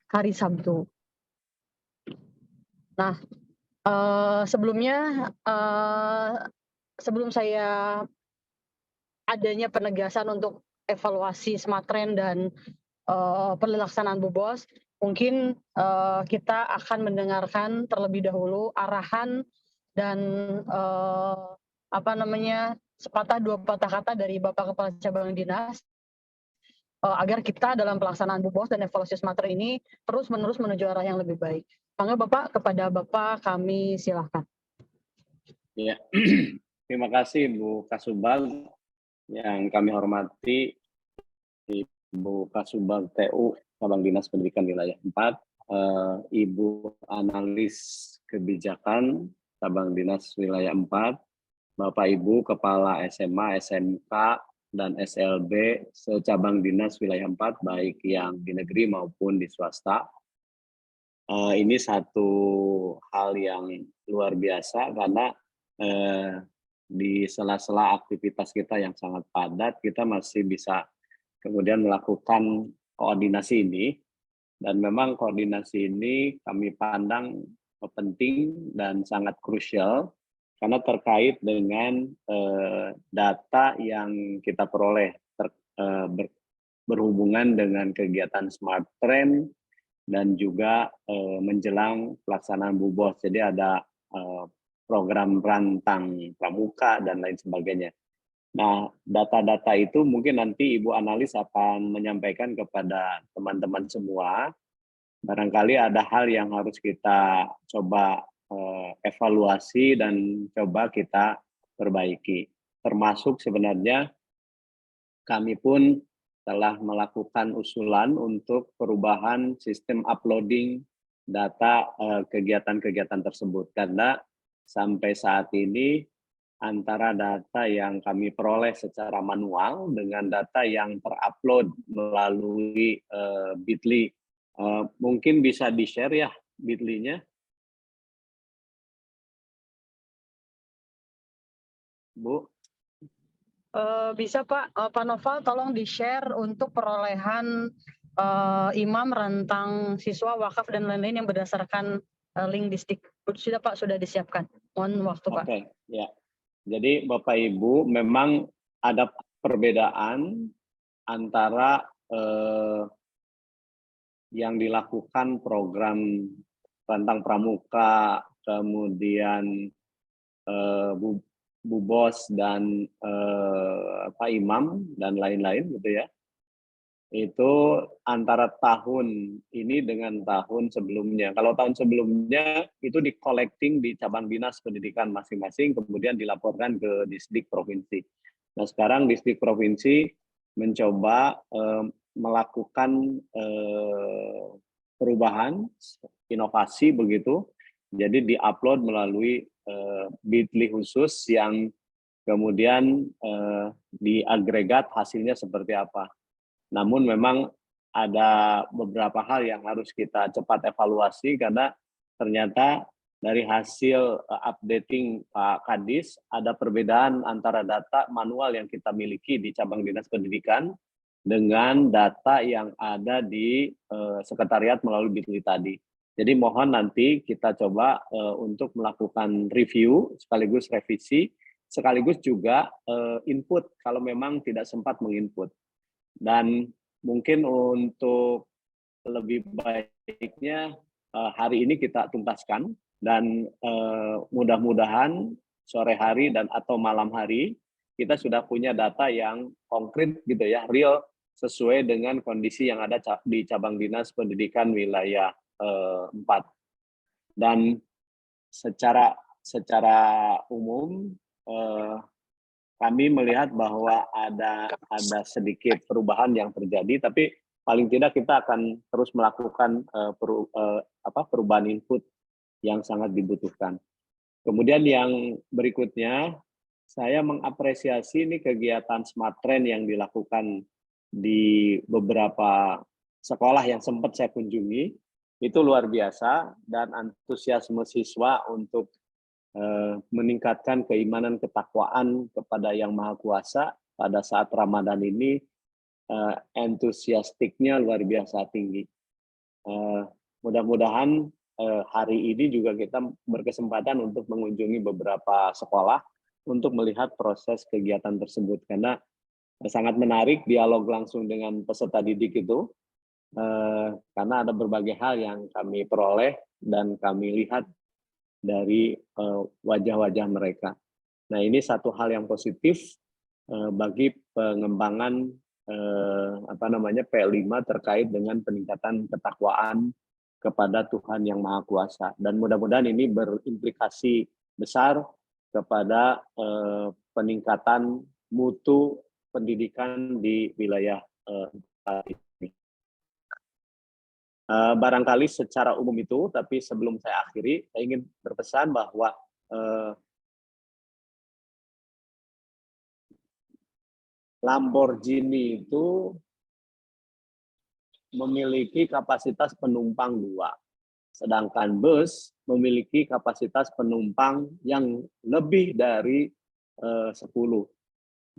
hari Sabtu. Nah, sebelumnya, sebelum saya adanya penegasan untuk evaluasi Smarttrend dan, pelaksanaan BUBOS, mungkin, kita akan mendengarkan terlebih dahulu arahan dan, apa namanya, sepatah dua patah kata dari Bapak Kepala Cabang Dinas, agar kita dalam pelaksanaan BUBOS dan evaluasi Smarttrend ini terus-menerus menuju arah yang lebih baik. Mangga Bapak, kepada Bapak kami silahkan. Ya, terima kasih Bu Kasubag yang kami hormati, Ibu Kasubag TU Cabang Dinas Pendidikan Wilayah 4, Ibu Analis Kebijakan Cabang Dinas Wilayah 4, Bapak Ibu Kepala SMA, SMK, dan SLB secabang dinas wilayah 4, baik yang di negeri maupun di swasta. Ini satu hal yang luar biasa karena di sela-sela aktivitas kita yang sangat padat, kita masih bisa kemudian melakukan koordinasi ini. Dan memang koordinasi ini kami pandang penting dan sangat krusial karena terkait dengan data yang kita peroleh berhubungan dengan kegiatan Smarttrend dan juga menjelang pelaksanaan BUBOS. Jadi ada program rantang pramuka dan lain sebagainya. Nah, data-data itu mungkin nanti Ibu Analis akan menyampaikan kepada teman-teman semua. Barangkali ada hal yang harus kita coba evaluasi dan coba kita perbaiki. Termasuk sebenarnya kami pun telah melakukan usulan untuk perubahan sistem uploading data kegiatan-kegiatan tersebut. Karena sampai saat ini antara data yang kami peroleh secara manual dengan data yang terupload melalui Bitly. Mungkin bisa di-share ya Bitly-nya, Bu? Bisa Pak, Pak Noval tolong di-share untuk perolehan, imam, rentang siswa, wakaf, dan lain-lain yang berdasarkan, link Dikbud. Sudah Pak, sudah disiapkan. Mohon waktu Pak. Oke, ya. Jadi Bapak Ibu memang ada perbedaan antara yang dilakukan program rantang pramuka, kemudian BUBOS dan imam dan lain-lain gitu ya. Itu antara tahun ini dengan tahun sebelumnya. Kalau tahun sebelumnya itu di collecting di cabang dinas pendidikan masing-masing, kemudian dilaporkan ke distrik provinsi. Nah sekarang distrik provinsi mencoba melakukan perubahan, inovasi begitu. Jadi diupload melalui Bitly khusus yang kemudian diagregat hasilnya seperti apa. Namun memang ada beberapa hal yang harus kita cepat evaluasi karena ternyata dari hasil updating Pak Kadis ada perbedaan antara data manual yang kita miliki di cabang dinas pendidikan dengan data yang ada di sekretariat melalui Bitly tadi. Jadi mohon nanti kita coba untuk melakukan review sekaligus revisi, sekaligus juga input kalau memang tidak sempat menginput. Dan mungkin untuk lebih baiknya hari ini kita tuntaskan dan mudah-mudahan sore hari dan atau malam hari kita sudah punya data yang konkret gitu ya, real sesuai dengan kondisi yang ada di cabang dinas pendidikan wilayah 4. Dan secara umum kami melihat bahwa ada sedikit perubahan yang terjadi, tapi paling tidak kita akan terus melakukan perubahan input yang sangat dibutuhkan. Kemudian yang berikutnya, saya mengapresiasi ini kegiatan Smarttrend yang dilakukan di beberapa sekolah yang sempat saya kunjungi, itu luar biasa dan antusiasme siswa untuk meningkatkan keimanan ketakwaan kepada Yang Maha Kuasa pada saat Ramadan ini entusiastiknya luar biasa tinggi. Mudah-mudahan hari ini juga kita berkesempatan untuk mengunjungi beberapa sekolah untuk melihat proses kegiatan tersebut, karena sangat menarik dialog langsung dengan peserta didik itu, karena ada berbagai hal yang kami peroleh dan kami lihat dari wajah-wajah mereka. Nah, ini satu hal yang positif bagi pengembangan P5 terkait dengan peningkatan ketakwaan kepada Tuhan Yang Maha Kuasa, dan mudah-mudahan ini berimplikasi besar kepada peningkatan mutu pendidikan di wilayah ini. Barangkali secara umum itu, tapi sebelum saya akhiri, saya ingin berpesan bahwa Lamborghini itu memiliki kapasitas penumpang 2, sedangkan bus memiliki kapasitas penumpang yang lebih dari 10.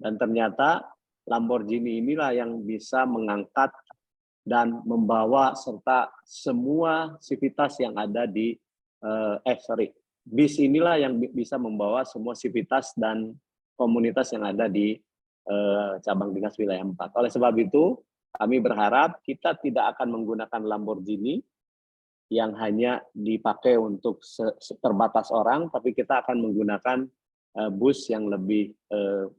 Dan ternyata Lamborghini inilah yang bisa mengangkat dan membawa serta semua sivitas yang ada di bis inilah yang bisa membawa semua sivitas dan komunitas yang ada di cabang dinas wilayah 4. Oleh sebab itu, kami berharap kita tidak akan menggunakan Lamborghini yang hanya dipakai untuk terbatas orang, tapi kita akan menggunakan bus yang lebih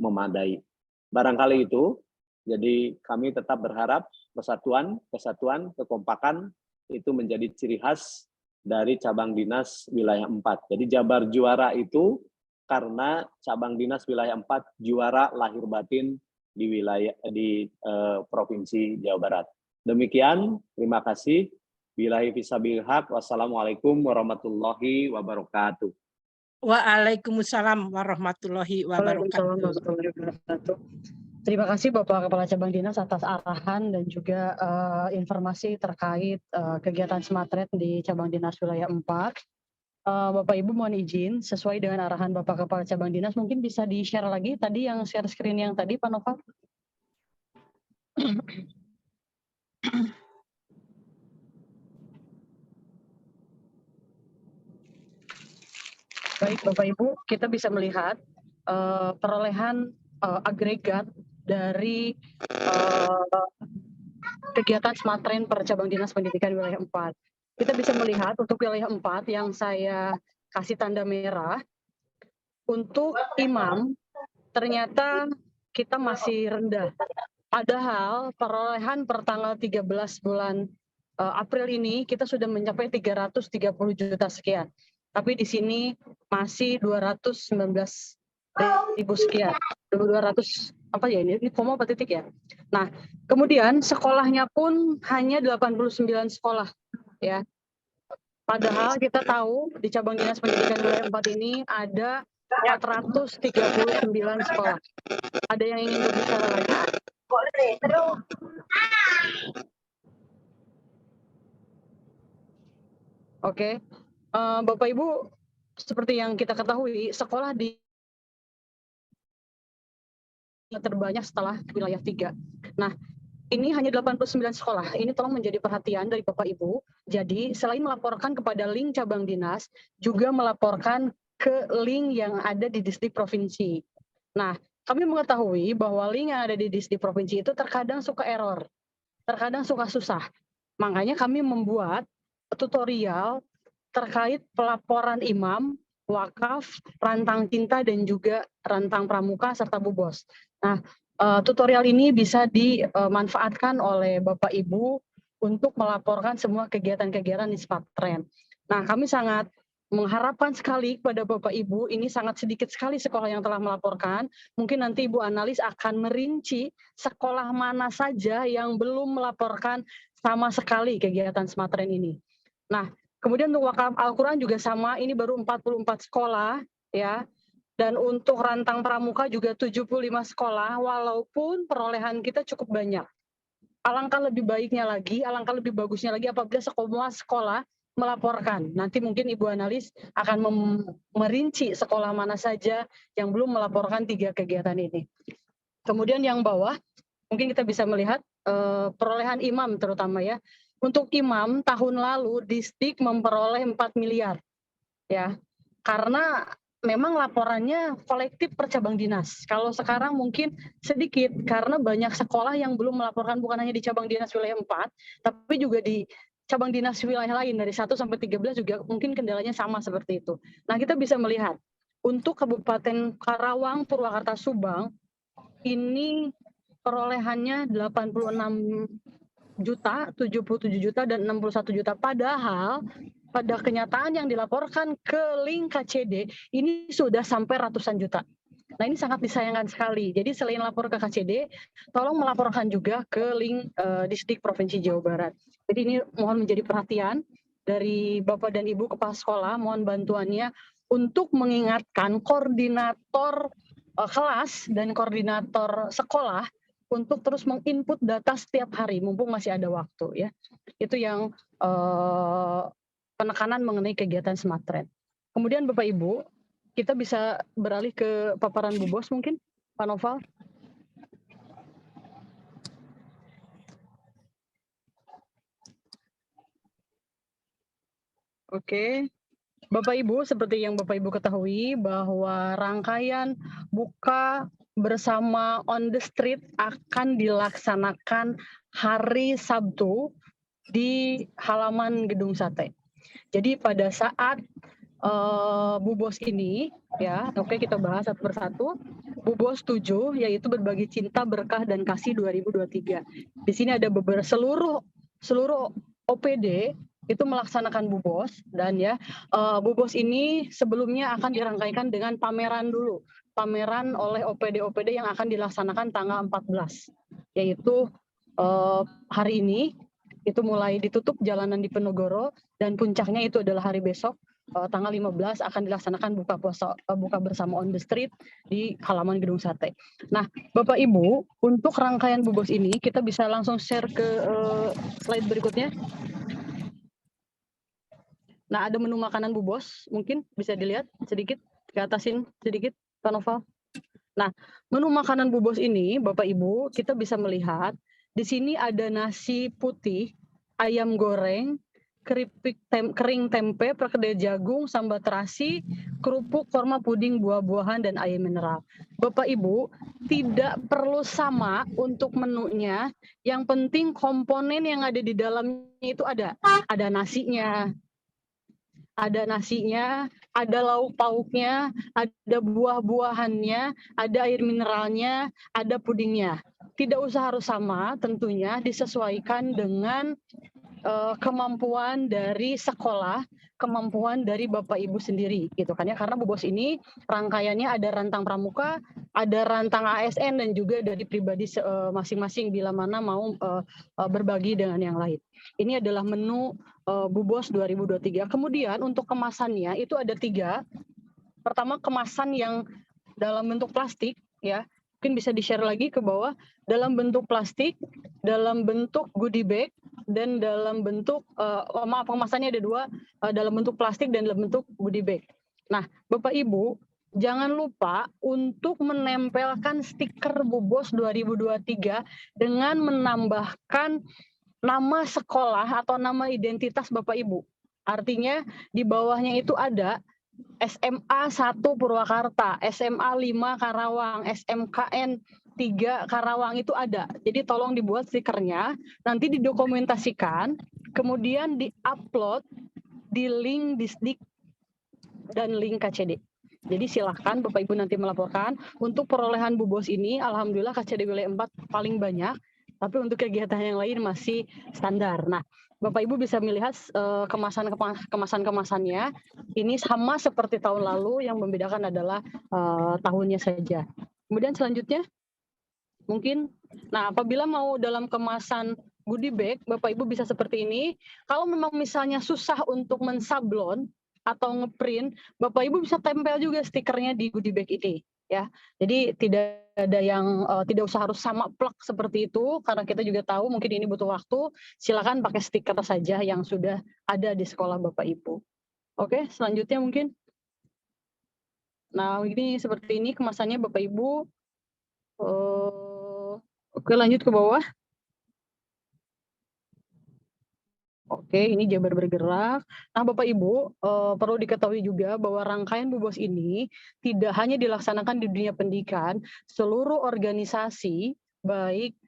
memadai. Barangkali itu, jadi kami tetap berharap persatuan, kesatuan, kekompakan itu menjadi ciri khas dari cabang dinas wilayah 4. Jadi Jabar juara itu karena cabang dinas wilayah 4 juara lahir batin di wilayah Provinsi Jawa Barat. Demikian, terima kasih. Billahi fisabilil haq. Wassalamualaikum warahmatullahi wabarakatuh. Waalaikumsalam warahmatullahi Waalaikumsalam wabarakatuh. warahmatullahi wabarakatuh. Terima kasih Bapak Kepala Cabang Dinas atas arahan dan juga informasi terkait kegiatan Smartred di Cabang Dinas Wilayah 4. Bapak Ibu mohon izin, sesuai dengan arahan Bapak Kepala Cabang Dinas, mungkin bisa di-share lagi tadi yang share screen yang tadi, Pak Nova. Baik Bapak Ibu, kita bisa melihat perolehan agregat dari kegiatan Smartred per Cabang Dinas Pendidikan Wilayah 4. Kita bisa melihat untuk wilayah 4 yang saya kasih tanda merah, untuk imam ternyata kita masih rendah. Padahal perolehan per tanggal 13 bulan April ini kita sudah mencapai 330 juta sekian. Tapi di sini masih 219.000 sekian. 200 apa ya ini koma apa titik ya. Nah, kemudian sekolahnya pun hanya 89 sekolah ya. Padahal kita tahu di cabang dinas pendidikan wilayah 4 ini ada 439 sekolah. Ada yang ingin berbicara lagi? Oke. Bapak Ibu, seperti yang kita ketahui, sekolah di terbanyak setelah wilayah 3. Nah, ini hanya 89 sekolah. Ini tolong menjadi perhatian dari Bapak Ibu. Jadi, selain melaporkan kepada link cabang dinas, juga melaporkan ke link yang ada di distrik provinsi. Nah, kami mengetahui bahwa link yang ada di distrik provinsi itu terkadang suka error, terkadang suka susah. Makanya kami membuat tutorial terkait pelaporan imam, wakaf, rantang cinta, dan juga rantang pramuka serta bubos. Nah, tutorial ini bisa dimanfaatkan oleh Bapak Ibu untuk melaporkan semua kegiatan-kegiatan di Smartred. Nah, kami sangat mengharapkan sekali kepada Bapak Ibu, ini sangat sedikit sekali sekolah yang telah melaporkan. Mungkin nanti Ibu analis akan merinci sekolah mana saja yang belum melaporkan sama sekali kegiatan Smartred ini. Nah, kemudian untuk wakaf Al-Quran juga sama, ini baru 44 sekolah ya. Dan untuk rantang pramuka juga 75 sekolah, walaupun perolehan kita cukup banyak. Alangkah lebih baiknya lagi, alangkah lebih bagusnya lagi apabila semua sekolah melaporkan. Nanti mungkin Ibu analis akan merinci sekolah mana saja yang belum melaporkan 3 kegiatan ini. Kemudian yang bawah, mungkin kita bisa melihat perolehan imam terutama ya. Untuk imam tahun lalu Distrik memperoleh 4 miliar ya. Karena memang laporannya kolektif per cabang dinas. Kalau sekarang mungkin sedikit karena banyak sekolah yang belum melaporkan, bukan hanya di cabang dinas wilayah 4, tapi juga di cabang dinas wilayah lain dari 1 sampai 13 juga mungkin kendalanya sama seperti itu. Nah, kita bisa melihat untuk Kabupaten Karawang, Purwakarta, Subang ini perolehannya 86 juta, 77 juta, dan 61 juta. Padahal pada kenyataan yang dilaporkan ke link KCD ini sudah sampai ratusan juta. Nah, ini sangat disayangkan sekali. Jadi selain lapor ke KCD, tolong melaporkan juga ke link Distrik Provinsi Jawa Barat. Jadi ini mohon menjadi perhatian dari Bapak dan Ibu Kepala Sekolah, mohon bantuannya untuk mengingatkan koordinator kelas dan koordinator sekolah untuk terus menginput data setiap hari, mumpung masih ada waktu ya. Itu yang penekanan mengenai kegiatan SmartTrend. Kemudian Bapak Ibu, kita bisa beralih ke paparan Bu Bos mungkin, Pak Noval. Oke. Bapak Ibu, seperti yang Bapak Ibu ketahui bahwa rangkaian buka bersama on the street akan dilaksanakan hari Sabtu di halaman Gedung Sate. Jadi pada saat Bu Bos ini, ya, oke kita bahas satu persatu. Bu Bos 7 yaitu berbagi cinta, berkah dan kasih 2023. Di sini ada seluruh OPD itu melaksanakan Bu Bos, dan ya Bu Bos ini sebelumnya akan dirangkaikan dengan pameran dulu. Pameran oleh OPD-OPD yang akan dilaksanakan tanggal 14, yaitu hari ini itu mulai ditutup jalanan di Penogoro, dan puncaknya itu adalah hari besok tanggal 15 akan dilaksanakan buka bersama on the street di halaman Gedung Sate. Nah, Bapak Ibu, untuk rangkaian Bu Bos ini kita bisa langsung share ke slide berikutnya. Nah, ada menu makanan Bu Bos, mungkin bisa dilihat sedikit, ke atasin sedikit, Pak Noval. Nah, menu makanan Bu Bos ini, Bapak Ibu, kita bisa melihat di sini ada nasi putih, ayam goreng, keripik kering tempe, perkedel jagung, sambal terasi, kerupuk, korma, puding, buah-buahan, dan air mineral. Bapak Ibu, tidak perlu sama untuk menunya, yang penting komponen yang ada di dalamnya itu ada nasinya, ada lauk pauknya, ada buah-buahannya, ada air mineralnya, ada pudingnya. Tidak usah harus sama, tentunya disesuaikan dengan kemampuan dari sekolah, kemampuan dari Bapak Ibu sendiri gitu kan ya, karena Bu Bos ini rangkaiannya ada rantang pramuka, ada rantang ASN, dan juga dari pribadi masing-masing bila mana mau berbagi dengan yang lain. Ini adalah menu Bu Bos 2023. Kemudian untuk kemasannya itu ada 3. Pertama, kemasan yang dalam bentuk plastik ya, mungkin bisa di-share lagi ke bawah, dalam bentuk plastik, dalam bentuk goodie bag, dan dalam bentuk kemasannya ada 2, dalam bentuk plastik dan dalam bentuk goodie bag. Nah, Bapak Ibu, jangan lupa untuk menempelkan stiker Bu Bos 2023 dengan menambahkan nama sekolah atau nama identitas Bapak Ibu. Artinya di bawahnya itu ada SMA 1 Purwakarta, SMA 5 Karawang, SMKN 3 Karawang, itu ada. Jadi tolong dibuat stikernya, nanti didokumentasikan, kemudian di-upload di link Disdik dan link KCD. Jadi silahkan Bapak Ibu nanti melaporkan. Untuk perolehan Bu Bos ini, alhamdulillah KCD wilayah 4 paling banyak, tapi untuk kegiatan yang lain masih standar. Nah, Bapak Ibu bisa melihat kemasan-kemasannya ini sama seperti tahun lalu, yang membedakan adalah tahunnya saja. Kemudian selanjutnya mungkin, nah apabila mau dalam kemasan goodie bag, Bapak Ibu bisa seperti ini. Kalau memang misalnya susah untuk mensablon atau ngeprint, Bapak Ibu bisa tempel juga stikernya di goodie bag ini ya. Jadi tidak ada yang tidak usah harus sama plak seperti itu, karena kita juga tahu mungkin ini butuh waktu. Silakan pakai stiker saja yang sudah ada di sekolah Bapak Ibu. Oke, selanjutnya mungkin. Nah, ini seperti ini kemasannya Bapak Ibu. Oke, lanjut ke bawah. Oke, ini Jabar Bergerak. Nah, Bapak Ibu, perlu diketahui juga bahwa rangkaian BUBOS ini tidak hanya dilaksanakan di dunia pendidikan, seluruh organisasi baik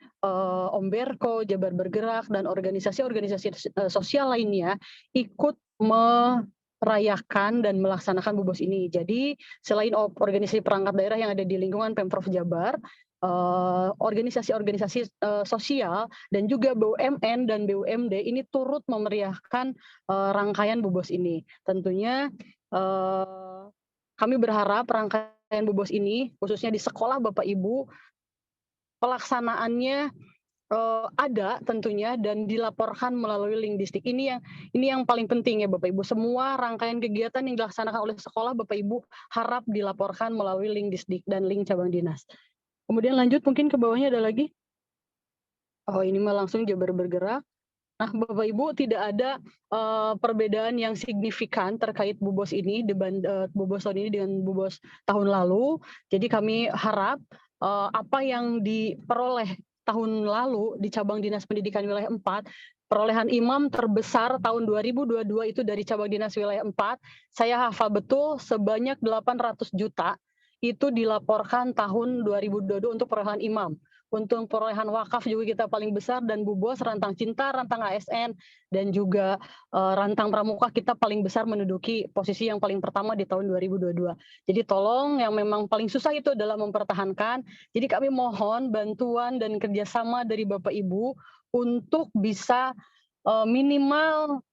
Om Berko, Jabar Bergerak, dan organisasi-organisasi sosial lainnya ikut merayakan dan melaksanakan BUBOS ini. Jadi, selain organisasi perangkat daerah yang ada di lingkungan Pemprov Jabar, organisasi-organisasi sosial dan juga BUMN dan BUMD ini turut memeriahkan rangkaian BUBOS ini. Tentunya kami berharap rangkaian BUBOS ini khususnya di sekolah Bapak Ibu pelaksanaannya ada tentunya dan dilaporkan melalui link Distrik. Ini yang paling penting ya Bapak Ibu. Semua rangkaian kegiatan yang dilaksanakan oleh sekolah Bapak Ibu harap dilaporkan melalui link Distrik dan link cabang dinas. Kemudian lanjut mungkin ke bawahnya ada lagi. Oh, ini mah langsung Jabar Bergerak. Nah, Bapak Ibu tidak ada perbedaan yang signifikan terkait BUBOS ini BUBOS tahun ini dengan BUBOS tahun lalu. Jadi kami harap apa yang diperoleh tahun lalu di cabang Dinas Pendidikan Wilayah 4, perolehan imam terbesar tahun 2022 itu dari cabang Dinas Wilayah 4, saya hafal betul sebanyak 800 juta itu dilaporkan tahun 2022 untuk perolehan imam. Untuk perolehan wakaf juga kita paling besar dan BUBOS, Rantang Cinta, Rantang ASN, dan juga Rantang Pramuka kita paling besar menduduki posisi yang paling pertama di tahun 2022. Jadi tolong yang memang paling susah itu adalah mempertahankan. Jadi kami mohon bantuan dan kerjasama dari Bapak Ibu untuk bisa minimal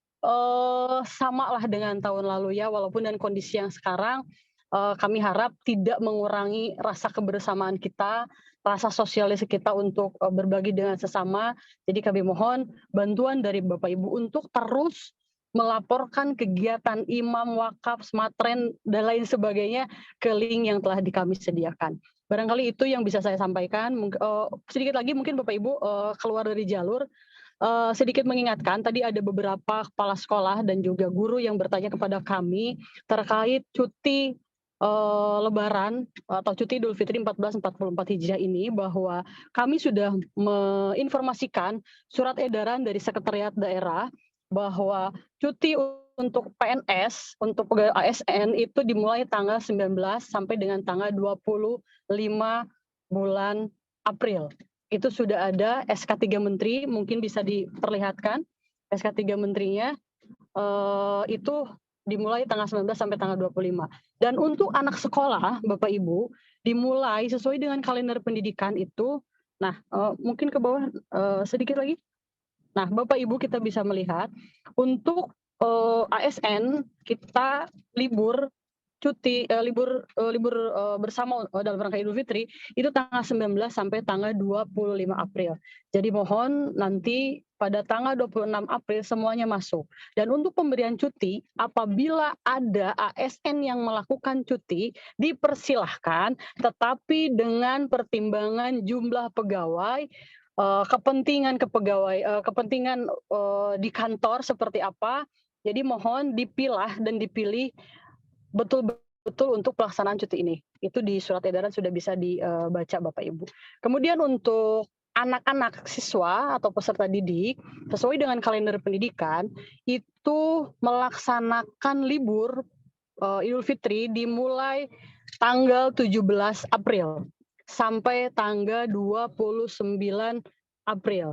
sama lah dengan tahun lalu ya, walaupun dengan kondisi yang sekarang kami harap tidak mengurangi rasa kebersamaan kita, rasa sosialis kita untuk berbagi dengan sesama. Jadi kami mohon bantuan dari Bapak Ibu untuk terus melaporkan kegiatan imam, wakaf, smatren, dan lain sebagainya ke link yang telah kami sediakan. Barangkali itu yang bisa saya sampaikan. Sedikit lagi mungkin Bapak Ibu keluar dari jalur. Sedikit mengingatkan, tadi ada beberapa kepala sekolah dan juga guru yang bertanya kepada kami terkait cuti Lebaran atau cuti Idul Fitri 1444 Hijriah ini, bahwa kami sudah menginformasikan surat edaran dari Sekretariat Daerah bahwa cuti untuk PNS, untuk pegawai ASN itu dimulai tanggal 19 sampai dengan tanggal 25 bulan April. Itu sudah ada SK3 Menteri, mungkin bisa diperlihatkan SK3 Menterinya, itu dimulai tanggal 19 sampai tanggal 25. Dan untuk anak sekolah, Bapak Ibu, dimulai sesuai dengan kalender pendidikan itu, nah mungkin ke bawah sedikit lagi. Nah, Bapak Ibu kita bisa melihat, untuk ASN kita libur bersama dalam rangka Idul Fitri itu tanggal 19 sampai tanggal 25 April. Jadi mohon nanti pada tanggal 26 April semuanya masuk. Dan untuk pemberian cuti, apabila ada ASN yang melakukan cuti, dipersilahkan, tetapi dengan pertimbangan jumlah pegawai, kepentingan di kantor seperti apa. Jadi mohon dipilah dan dipilih betul-betul untuk pelaksanaan cuti ini. Itu di surat edaran sudah bisa dibaca Bapak Ibu. Kemudian untuk anak-anak siswa atau peserta didik sesuai dengan kalender pendidikan itu melaksanakan libur Idul Fitri dimulai tanggal 17 April sampai tanggal 29 April,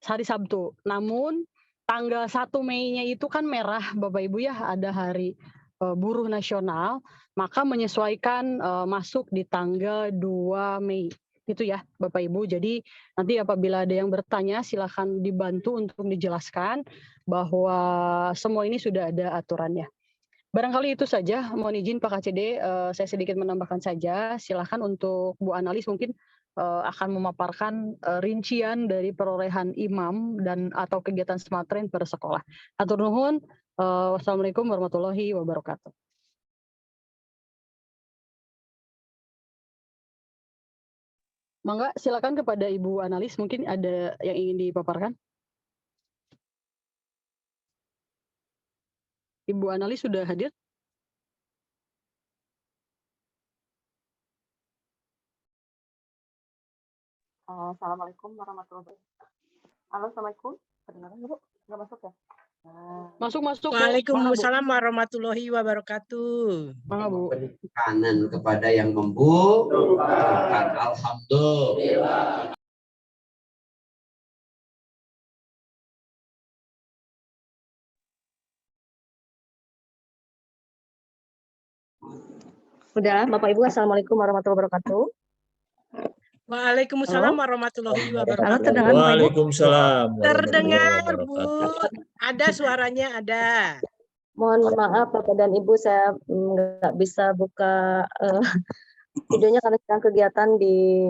hari Sabtu. Namun tanggal 1 Mei-nya itu kan merah Bapak Ibu ya, ada hari buruh nasional, maka menyesuaikan masuk di tanggal 2 Mei. Itu ya Bapak Ibu. Jadi nanti apabila ada yang bertanya silakan dibantu untuk dijelaskan bahwa semua ini sudah ada aturannya. Barangkali itu saja, mohon izin Pak KCD, saya sedikit menambahkan saja. Silakan untuk Bu Analis mungkin akan memaparkan rincian dari perolehan imam dan atau kegiatan smatren per sekolah. Atur nuhun. Wassalamualaikum warahmatullahi wabarakatuh. Mangga silakan kepada Ibu Analis, mungkin ada yang ingin dipaparkan. Ibu Analis sudah hadir? Assalamualaikum warahmatullahi wabarakatuh. Halo, assalamualaikum. Kedengaran Bu? Nggak masuk ya? Masuk, Bu. Waalaikumsalam warahmatullahi wabarakatuh. Mangga, Bu. Kanan kepada yang membutuhkan. Alhamdulillah. Udah, Bapak Ibu, Assalamualaikum warahmatullahi wabarakatuh. Waalaikumsalam warahmatullahi Halo, wabarakatuh. terdengar Bapak Ibu? Waalaikumsalam Terdengar, warahmatullahi Bu. Ada suaranya, ada. Mohon maaf Bapak dan Ibu, saya nggak bisa buka videonya karena sedang kegiatan di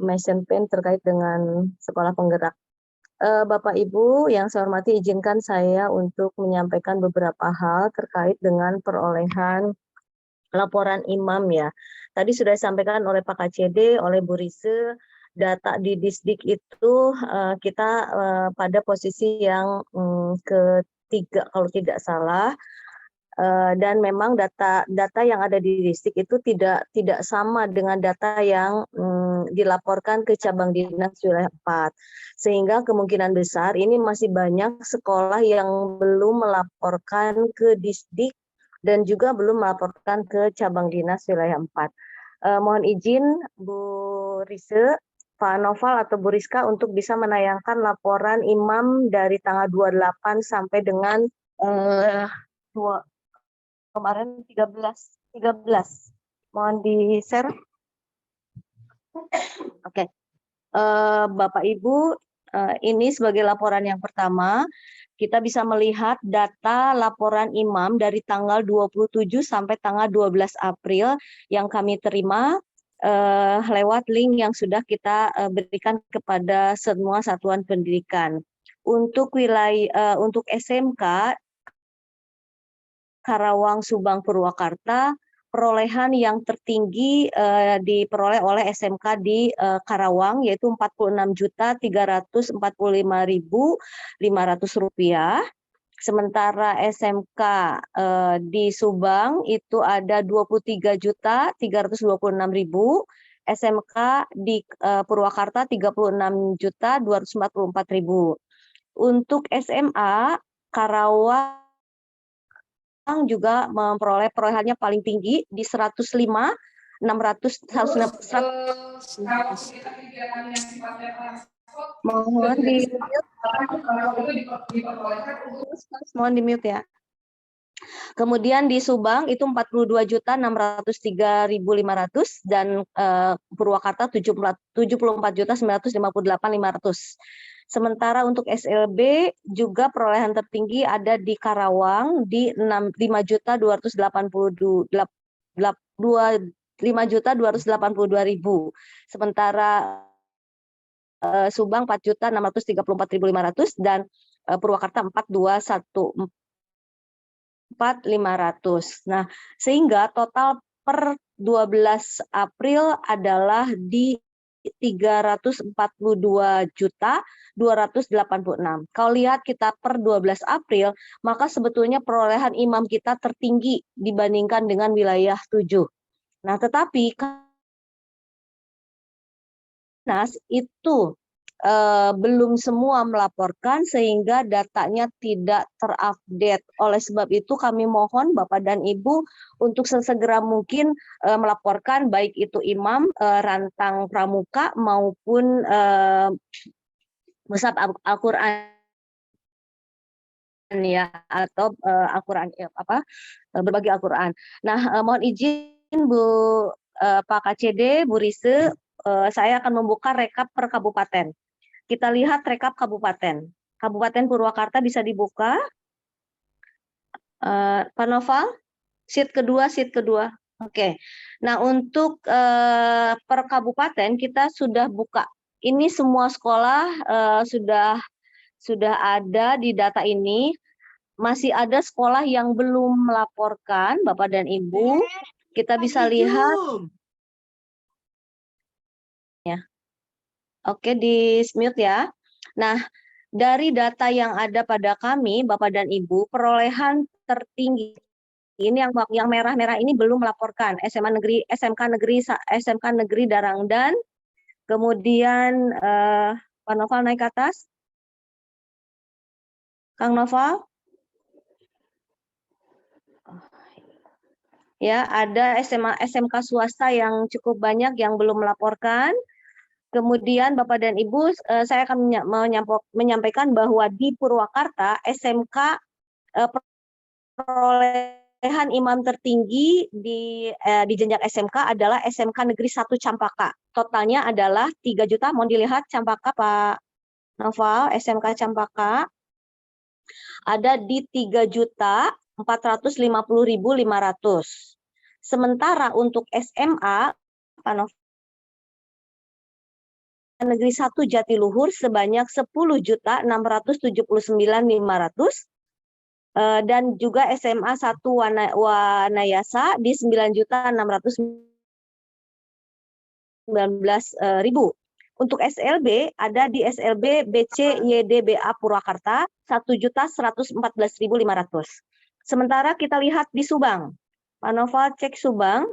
Mission Pen terkait dengan sekolah penggerak. Bapak Ibu yang saya hormati, izinkan saya untuk menyampaikan beberapa hal terkait dengan perolehan laporan imam ya. Tadi sudah disampaikan oleh Pak KCD, oleh Bu Rise, data di Disdik itu kita pada posisi yang ketiga kalau tidak salah. Dan memang data yang ada di Disdik itu tidak sama dengan data yang dilaporkan ke cabang dinas wilayah 4. Sehingga kemungkinan besar ini masih banyak sekolah yang belum melaporkan ke Disdik dan juga belum melaporkan ke cabang dinas wilayah 4. Mohon izin Bu Rise, Pak Noval atau Bu Rizka untuk bisa menayangkan laporan imam dari tanggal 28 sampai dengan kemarin 13. Mohon di-share. Oke. Bapak Ibu, ini sebagai laporan yang pertama, kita bisa melihat data laporan imam dari tanggal 27 sampai tanggal 12 April yang kami terima lewat link yang sudah kita berikan kepada semua satuan pendidikan. Untuk wilayah untuk SMK Karawang, Subang, Purwakarta, perolehan yang tertinggi diperoleh oleh SMK di Karawang yaitu Rp46.345.500. Sementara SMK di Subang itu ada Rp23.326.000. SMK di Purwakarta Rp36.244.000. Untuk SMA Karawang juga memperoleh perolehannya paling tinggi di 105.600. Mohon di mute ya. Kemudian di Subang itu 42.603.500 dan Purwakarta 74.958.500. Sementara untuk SLB juga perolehan tertinggi ada di Karawang di 5.282.000. Sementara Subang 4.634.500 dan Purwakarta 4.214.500. Nah, sehingga total per 12 April adalah di 342.286. Kalau lihat kita per 12 April, maka sebetulnya perolehan imam kita tertinggi dibandingkan dengan wilayah 7. Nah, tetapi itu belum semua melaporkan sehingga datanya tidak terupdate. Oleh sebab itu kami mohon Bapak dan Ibu untuk sesegera mungkin melaporkan baik itu imam, rantang pramuka maupun mushaf Al-Qur'an ya atau Al-Qur'an berbagi Al-Qur'an. Nah, mohon izin Bu Pak KCD, Bu Rise, saya akan membuka rekap per kabupaten. Kita lihat rekap kabupaten. Kabupaten Purwakarta bisa dibuka. Pak Noval, sheet kedua. Oke. Nah, untuk per kabupaten kita sudah buka. Ini semua sekolah sudah ada di data ini. Masih ada sekolah yang belum melaporkan, Bapak dan Ibu. Kita bisa lihat. Ya. Oke, di mute ya. Nah, dari data yang ada pada kami, Bapak dan Ibu, perolehan tertinggi ini yang merah-merah ini belum melaporkan SMK Negeri Darangdan. Kemudian Pak Noval naik ke atas. Kang Noval, Ya, ada SMA SMK swasta yang cukup banyak yang belum melaporkan. Kemudian Bapak dan Ibu, saya akan menyampaikan bahwa di Purwakarta SMK perolehan imam tertinggi di jenjang SMK adalah SMK Negeri 1 Campaka. Totalnya adalah 3 juta. Mohon dilihat Campaka Pak Noval, SMK Campaka ada di 3.450.500. Sementara untuk SMA Pak Noval, Negeri 1 Jatiluhur sebanyak 10.679.500 dan juga SMA 1 Wanayasa di 9.619.000. Untuk SLB ada di SLB BC YDBA Purwakarta 1.114.500. Sementara kita lihat di Subang. Pak Noval cek Subang.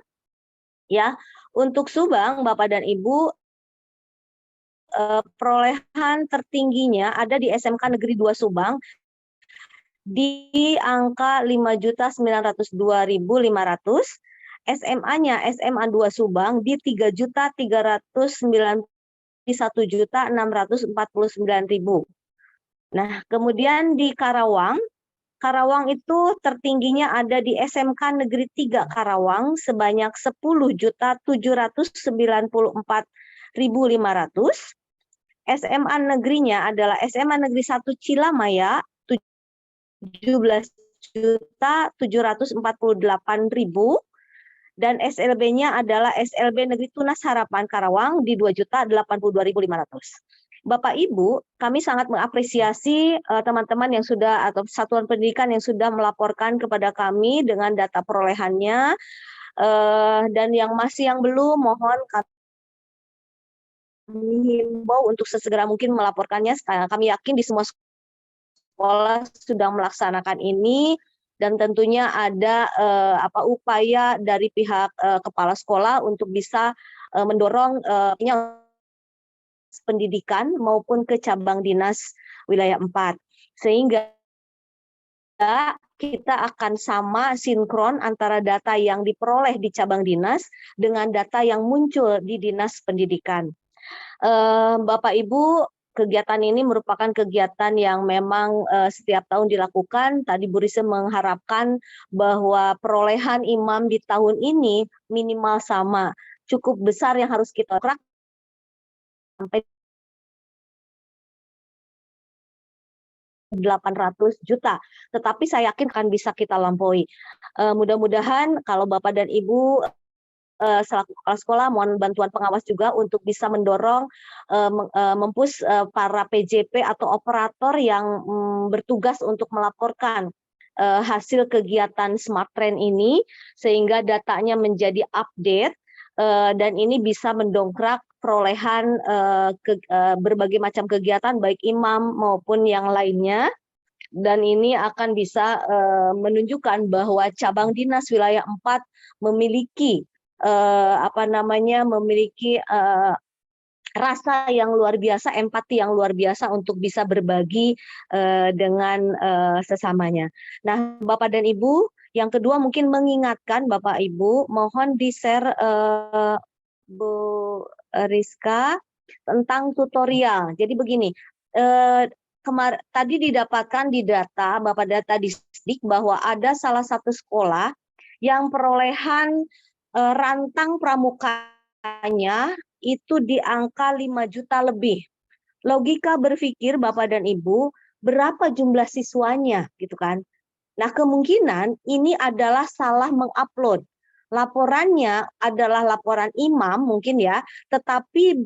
Ya, untuk Subang Bapak dan Ibu perolehan tertingginya ada di SMK Negeri 2 Subang di angka 5.902.500. SMA-nya SMA 2 Subang di 3.391.649.000. Nah, kemudian di Karawang itu tertingginya ada di SMK Negeri 3 Karawang sebanyak 10.794.500. SMA negerinya adalah SMA Negeri 1 Cilamaya 17.748.000 dan SLB-nya adalah SLB Negeri Tunas Harapan Karawang di 2.082.500. Bapak Ibu, kami sangat mengapresiasi teman-teman yang sudah atau satuan pendidikan yang sudah melaporkan kepada kami dengan data perolehannya, dan yang belum mohon kami himbau untuk sesegera mungkin melaporkannya. Kami yakin di semua sekolah sudah melaksanakan ini dan tentunya ada upaya dari pihak kepala sekolah untuk bisa mendorong pendidikan maupun ke cabang dinas wilayah 4 sehingga kita akan sama sinkron antara data yang diperoleh di cabang dinas dengan data yang muncul di dinas pendidikan. Bapak Ibu, kegiatan ini merupakan kegiatan yang memang setiap tahun dilakukan. Tadi Bu Rise mengharapkan bahwa perolehan imam di tahun ini minimal sama. Cukup besar yang harus kita lakukan sampai 800 juta. Tetapi saya yakin akan bisa kita lampaui. Mudah-mudahan kalau Bapak dan Ibu selaku kepala sekolah mohon bantuan pengawas juga untuk bisa mendorong mempush para PJP atau operator yang bertugas untuk melaporkan hasil kegiatan Smart Train ini sehingga datanya menjadi update dan ini bisa mendongkrak perolehan berbagai macam kegiatan baik imam maupun yang lainnya. Dan ini akan bisa menunjukkan bahwa cabang dinas wilayah 4 memiliki memiliki rasa yang luar biasa, empati yang luar biasa untuk bisa berbagi dengan sesamanya. Nah, Bapak dan Ibu, yang kedua mungkin mengingatkan Bapak Ibu, mohon di-share Bu Rizka tentang tutorial. Jadi begini, tadi didapatkan di data, Bapak data di Disdik bahwa ada salah satu sekolah yang perolehan rantang pramukanya itu di angka 5 juta lebih. Logika berpikir Bapak dan Ibu, berapa jumlah siswanya gitu kan. Nah, kemungkinan ini adalah salah mengupload. Laporannya adalah laporan imam mungkin ya, tetapi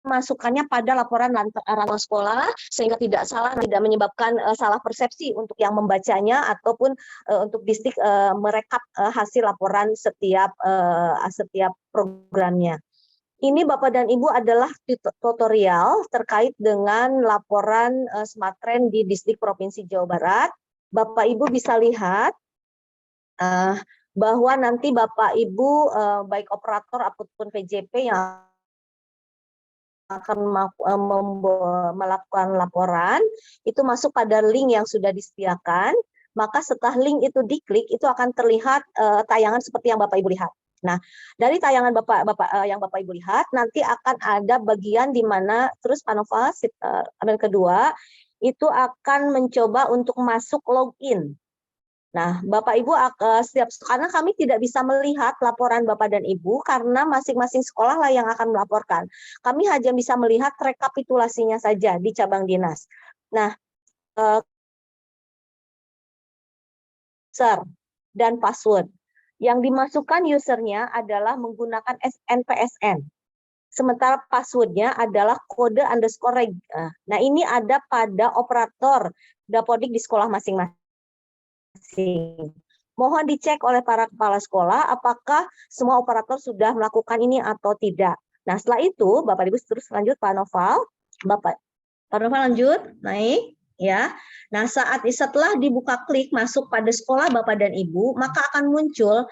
masukannya pada laporan rantang sekolah sehingga tidak menyebabkan salah persepsi untuk yang membacanya ataupun untuk Disdik merekap hasil laporan setiap programnya. Ini Bapak dan Ibu adalah tutorial terkait dengan laporan Smart Train di Disdik Provinsi Jawa Barat. Bapak Ibu bisa lihat bahwa nanti Bapak Ibu baik operator ataupun PJP yang akan melakukan laporan, itu masuk pada link yang sudah disediakan, maka setelah link itu diklik, itu akan terlihat tayangan seperti yang Bapak Ibu lihat. Nah, dari tayangan yang Bapak Ibu lihat, nanti akan ada bagian di mana terus Panova ambil kedua, itu akan mencoba untuk masuk login. Nah, Bapak Ibu karena kami tidak bisa melihat laporan Bapak dan Ibu karena masing-masing sekolah lah yang akan melaporkan. Kami hanya bisa melihat rekapitulasinya saja di cabang dinas. Nah, user dan password. Yang dimasukkan usernya adalah menggunakan NPSN. Sementara passwordnya adalah kode underscore. Nah, ini ada pada operator Dapodik di sekolah masing-masing. Mohon dicek oleh para kepala sekolah apakah semua operator sudah melakukan ini atau tidak. Nah, setelah itu Bapak Ibu terus lanjut Pak Noval. Pak Noval lanjut, naik ya. Nah, setelah dibuka klik masuk pada sekolah Bapak dan Ibu, maka akan muncul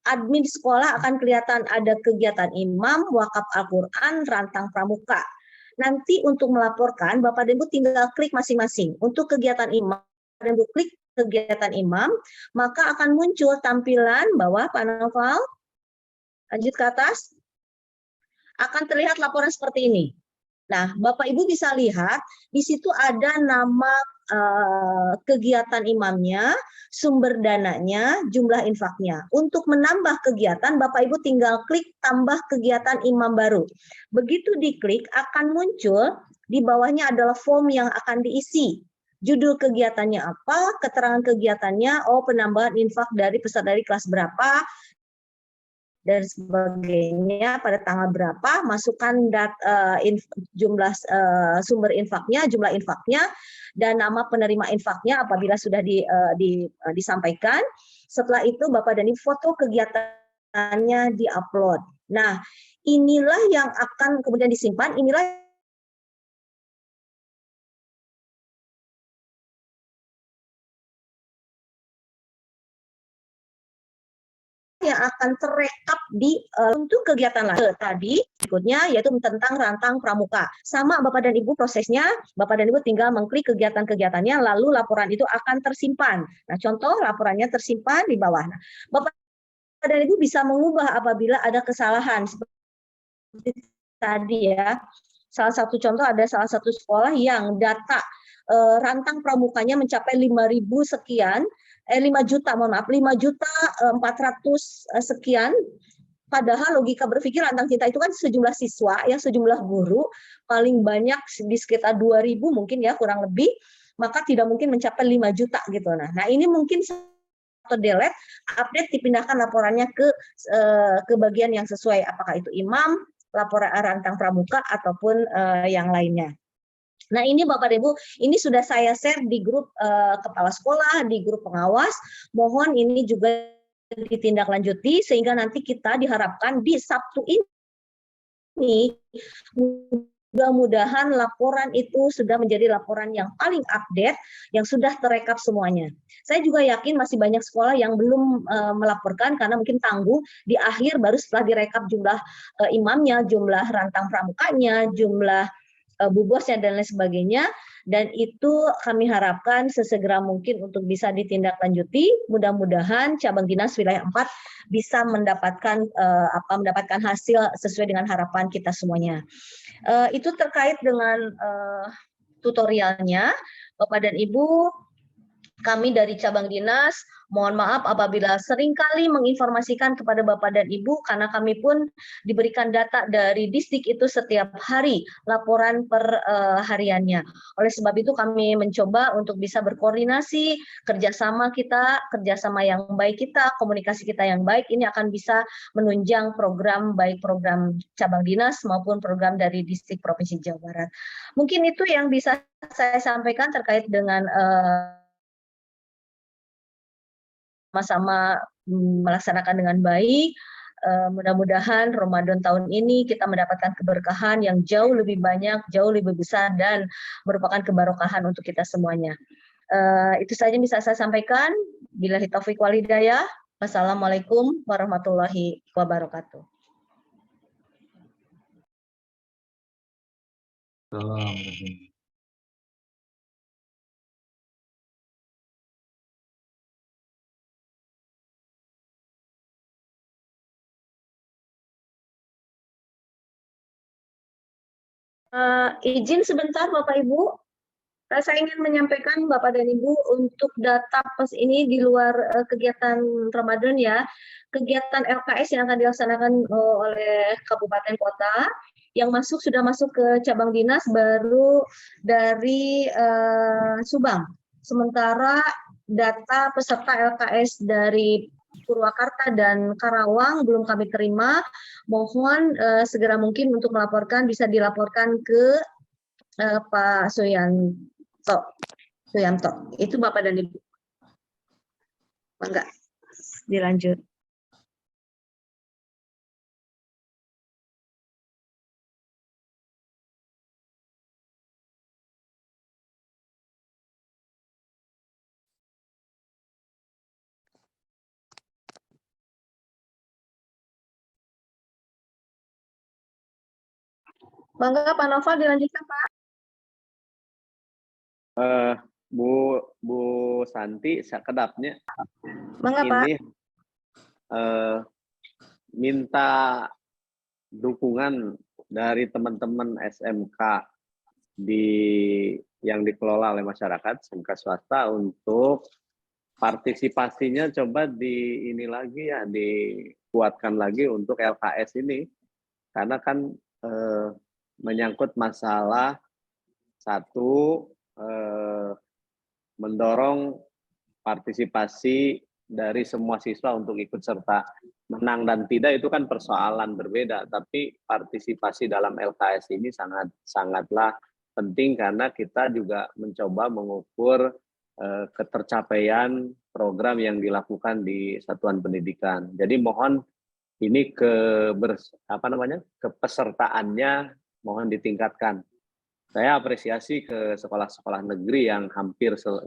admin sekolah akan kelihatan ada kegiatan imam, wakaf Al-Qur'an, rantang pramuka. Nanti untuk melaporkan Bapak dan Ibu tinggal klik masing-masing. Untuk kegiatan imam, dan Ibu klik kegiatan imam, maka akan muncul tampilan bawah Pak Noval, lanjut ke atas, akan terlihat laporan seperti ini. Nah, Bapak Ibu bisa lihat, di situ ada nama kegiatan imamnya, sumber dananya, jumlah infaknya. Untuk menambah kegiatan, Bapak Ibu tinggal klik tambah kegiatan imam baru. Begitu diklik, akan muncul, di bawahnya adalah form yang akan diisi. Judul kegiatannya apa, keterangan kegiatannya, penambahan infak dari peserta dari kelas berapa, dan sebagainya, pada tanggal berapa, masukkan jumlah sumber infaknya, jumlah infaknya, dan nama penerima infaknya apabila sudah disampaikan. Setelah itu Bapak dan Ibu foto kegiatannya diupload. Nah, inilah yang akan kemudian disimpan, inilah yang akan terekap untuk kegiatan lain tadi berikutnya, yaitu tentang rantang pramuka. Sama Bapak dan Ibu prosesnya, Bapak dan Ibu tinggal mengklik kegiatan-kegiatannya, lalu laporan itu akan tersimpan. Nah, contoh laporannya tersimpan di bawah. Nah, Bapak dan Ibu bisa mengubah apabila ada kesalahan seperti tadi ya. Salah satu contoh, ada salah satu sekolah yang data rantang pramukanya mencapai 5.000 sekian, 5 juta, mohon maaf, 5.400.000 sekian. Padahal logika berpikir rantang cinta itu kan sejumlah siswa, ya sejumlah guru, paling banyak di sekitar 2.000 mungkin ya, kurang lebih, maka tidak mungkin mencapai 5 juta gitu. Nah ini mungkin atau delete, update, dipindahkan laporannya ke bagian yang sesuai, apakah itu imam, laporan rantang pramuka, ataupun yang lainnya. Nah, ini Bapak Ibu, ini sudah saya share di grup kepala sekolah, di grup pengawas. Mohon ini juga ditindaklanjuti sehingga nanti kita diharapkan di Sabtu ini mudah-mudahan laporan itu sudah menjadi laporan yang paling update, yang sudah terekap semuanya. Saya juga yakin masih banyak sekolah yang belum melaporkan karena mungkin tangguh, di akhir baru setelah direkap jumlah imamnya, jumlah rantang pramukanya, jumlah bubosnya dan lain sebagainya, dan itu kami harapkan sesegera mungkin untuk bisa ditindaklanjuti. Mudah-mudahan cabang dinas wilayah 4 bisa mendapatkan mendapatkan hasil sesuai dengan harapan kita semuanya. Itu terkait dengan tutorialnya. Bapak dan Ibu, kami dari cabang dinas mohon maaf apabila seringkali menginformasikan kepada Bapak dan Ibu, karena kami pun diberikan data dari Disdik itu setiap hari, laporan per hariannya. Oleh sebab itu kami mencoba untuk bisa berkoordinasi, kerjasama yang baik kita, komunikasi kita yang baik, ini akan bisa menunjang program, baik program cabang dinas maupun program dari Disdik Provinsi Jawa Barat. Mungkin itu yang bisa saya sampaikan terkait dengan sama-sama melaksanakan dengan baik. Mudah-mudahan Ramadan tahun ini kita mendapatkan keberkahan yang jauh lebih banyak, jauh lebih besar, dan merupakan keberkahan untuk kita semuanya. Itu saja bisa saya sampaikan. Billahi taufiq wal hidayah. Wassalamualaikum warahmatullahi wabarakatuh. Izin sebentar Bapak Ibu, saya ingin menyampaikan Bapak dan Ibu untuk data PES ini di luar kegiatan Ramadan ya. Kegiatan LKS yang akan dilaksanakan oleh kabupaten kota yang sudah masuk ke cabang dinas baru dari Subang. Sementara data peserta LKS dari Purwakarta dan Karawang belum kami terima. Mohon segera mungkin untuk melaporkan bisa dilaporkan ke Pak Suyanto. Itu Bapak dan Ibu. Enggak, dilanjut. Bangga Pak Noval dilanjutkan Pak. Bu Santi, sekedapnya Bangga Pak. ini minta dukungan dari teman-teman SMK yang dikelola oleh masyarakat, SMK swasta, untuk partisipasinya coba dikuatkan lagi untuk LKS ini, karena kan menyangkut masalah satu, mendorong partisipasi dari semua siswa untuk ikut serta. Menang dan tidak itu kan persoalan berbeda, tapi partisipasi dalam LKS ini sangatlah penting, karena kita juga mencoba mengukur ketercapaian program yang dilakukan di satuan pendidikan. Jadi mohon ini kepesertaannya mohon ditingkatkan. Saya apresiasi ke sekolah-sekolah negeri yang hampir 100%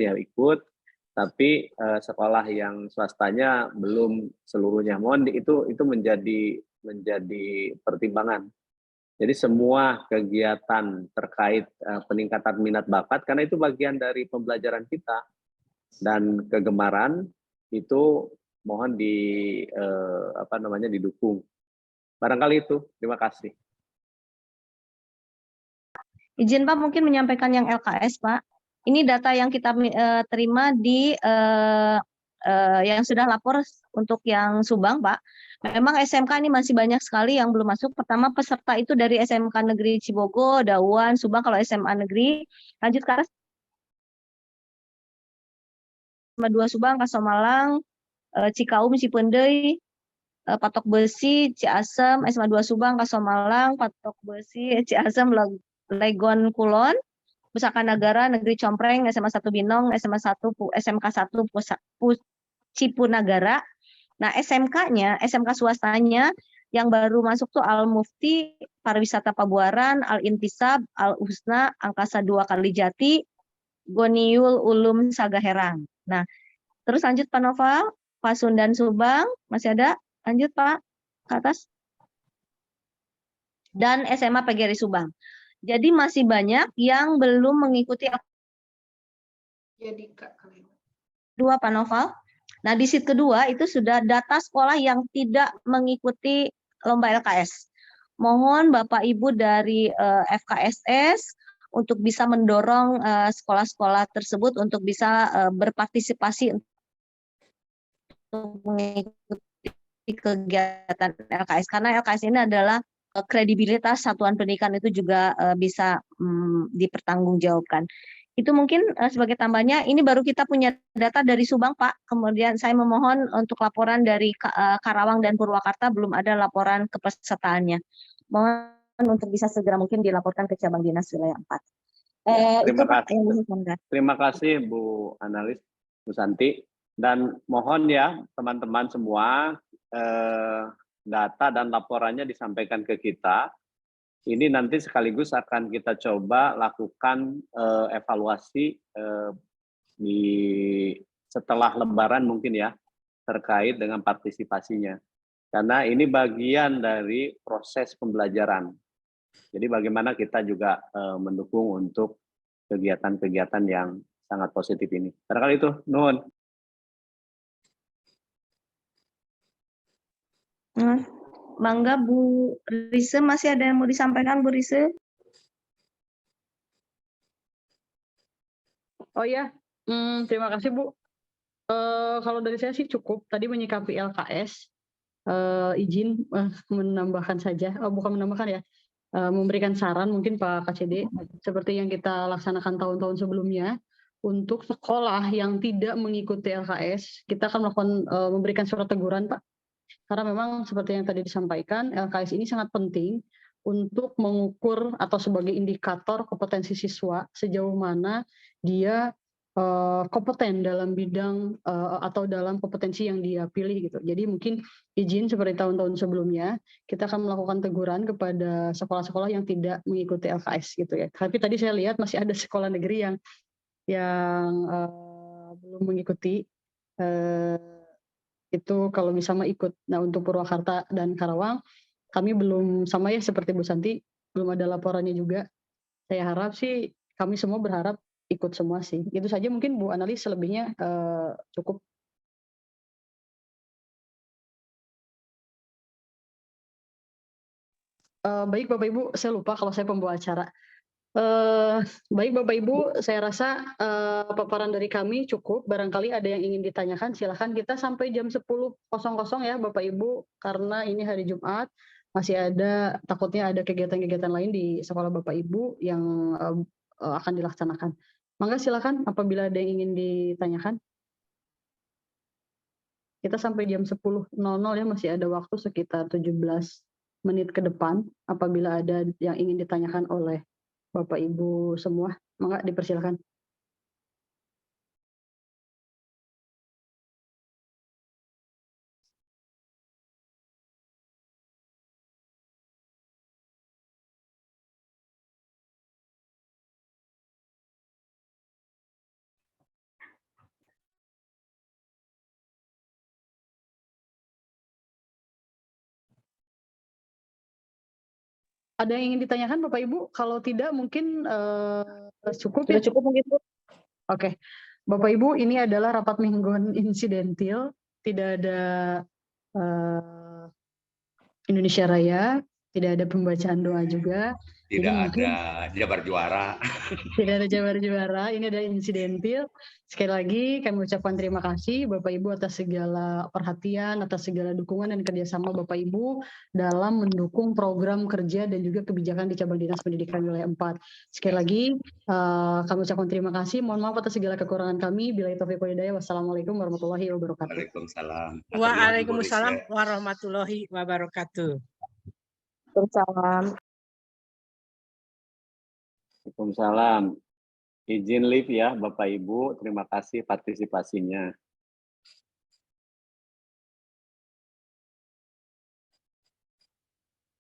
yang ikut, tapi sekolah yang swastanya belum seluruhnya. Mohon itu menjadi pertimbangan. Jadi semua kegiatan terkait peningkatan minat bakat, karena itu bagian dari pembelajaran kita, dan kegemaran itu mohon didukung. Barangkali itu. Terima kasih. Izin Pak mungkin menyampaikan yang LKS Pak. Ini data yang kita terima di yang sudah lapor untuk yang Subang Pak. Memang SMK ini masih banyak sekali yang belum masuk. Pertama peserta itu dari SMK Negeri Cibogo, Dawan, Subang. Kalau SMA Negeri lanjut ke arah SMA 2 Subang, Kasomalang, Cikaum, Cipendei, Patok Besi, Ciasem, SMA 2 Subang, Kasomalang, Patok Besi, Ciasem, Legon Kulon, Pusaka Nagara, Negeri Compreng, SMA 1 Binong, SMA 1, SMK 1 Cipunagara. Nah, SMK-nya, SMK swastanya yang baru masuk tuh Al Mufti, Pariwisata Pabuaran, Al Intisab, Al Husna, Angkasa 2 Kalijati, Goniul Ulum Sagaherang. Nah, terus lanjut Pak Noval, Pasundan Subang, masih ada? Lanjut Pak, ke atas. Dan SMA PGRI Subang. Jadi masih banyak yang belum mengikuti dua Pak Noval. Nah di sheet kedua itu sudah data sekolah yang tidak mengikuti lomba LKS. Mohon Bapak Ibu dari FKSS untuk bisa mendorong sekolah-sekolah tersebut untuk bisa berpartisipasi untuk mengikuti kegiatan LKS, karena LKS ini adalah kredibilitas satuan pendidikan itu juga bisa dipertanggungjawabkan. Itu mungkin sebagai tambahnya. Ini baru kita punya data dari Subang Pak. Kemudian saya memohon untuk laporan dari Karawang dan Purwakarta, belum ada laporan kepesertaannya. Mohon untuk bisa segera mungkin dilaporkan ke cabang dinas wilayah 4. Terima kasih. Terima kasih Bu Analis, Bu Santi. Dan mohon ya teman-teman semua, data dan laporannya disampaikan ke kita. Ini nanti sekaligus akan kita coba lakukan evaluasi setelah Lebaran mungkin ya, terkait dengan partisipasinya. Karena ini bagian dari proses pembelajaran. Jadi bagaimana kita juga mendukung untuk kegiatan-kegiatan yang sangat positif ini. Barangkali itu, Nuhun. Bangga Bu Rise, masih ada yang mau disampaikan Bu Rise? Oh ya, terima kasih Bu. Kalau dari saya sih cukup. Tadi menyikapi LKS, izin menambahkan saja, bukan menambahkan ya, memberikan saran mungkin Pak KCD, seperti yang kita laksanakan tahun-tahun sebelumnya, untuk sekolah yang tidak mengikuti LKS, kita akan melakukan memberikan surat teguran Pak. Karena memang seperti yang tadi disampaikan, LKS ini sangat penting untuk mengukur atau sebagai indikator kompetensi siswa sejauh mana dia kompeten dalam bidang atau dalam kompetensi yang dia pilih gitu. Jadi mungkin izin seperti tahun-tahun sebelumnya, kita akan melakukan teguran kepada sekolah-sekolah yang tidak mengikuti LKS gitu ya. Tapi tadi saya lihat masih ada sekolah negeri yang belum mengikuti. Itu kalau bisa mah ikut. Nah untuk Purwakarta dan Karawang, kami belum sama ya seperti Bu Santi, belum ada laporannya juga. Saya harap sih, kami semua berharap ikut semua sih. Itu saja mungkin Bu Analis, selebihnya cukup. Baik Bapak Ibu, saya lupa kalau saya pembawa acara. Baik Bapak Ibu, saya rasa paparan dari kami cukup. Barangkali ada yang ingin ditanyakan, silakan. Kita sampai jam 10.00 ya Bapak Ibu, karena ini hari Jumat, masih ada, takutnya ada kegiatan-kegiatan lain di sekolah Bapak Ibu yang akan dilaksanakan. Mangga silakan apabila ada yang ingin ditanyakan. Kita sampai jam 10.00 ya, masih ada waktu sekitar 17 menit ke depan apabila ada yang ingin ditanyakan oleh Bapak Ibu semua. Mangga dipersilakan. Ada yang ingin ditanyakan Bapak Ibu? Kalau tidak mungkin cukup ya. Sudah cukup mungkin Bu. Oke. Bapak Ibu, ini adalah rapat mingguan insidentil. Tidak ada Indonesia Raya, tidak ada pembacaan doa juga. Tidak ada jabar juara. Tidak ada jabar juara, ini ada insidentil. Sekali lagi kami ucapkan terima kasih Bapak Ibu atas segala perhatian, atas segala dukungan dan kerjasama Bapak Ibu dalam mendukung program kerja dan juga kebijakan di Cabang Dinas Pendidikan Wilayah 4. Sekali lagi kami ucapkan terima kasih. Mohon maaf atas segala kekurangan kami. Billahi taufiq wal hidayah. Wassalamualaikum warahmatullahi wabarakatuh. Waalaikumsalam. Waalaikumsalam warahmatullahi wabarakatuh. Waalaikumsalam. Waalaikumsalam. Izin live ya Bapak Ibu, terima kasih partisipasinya.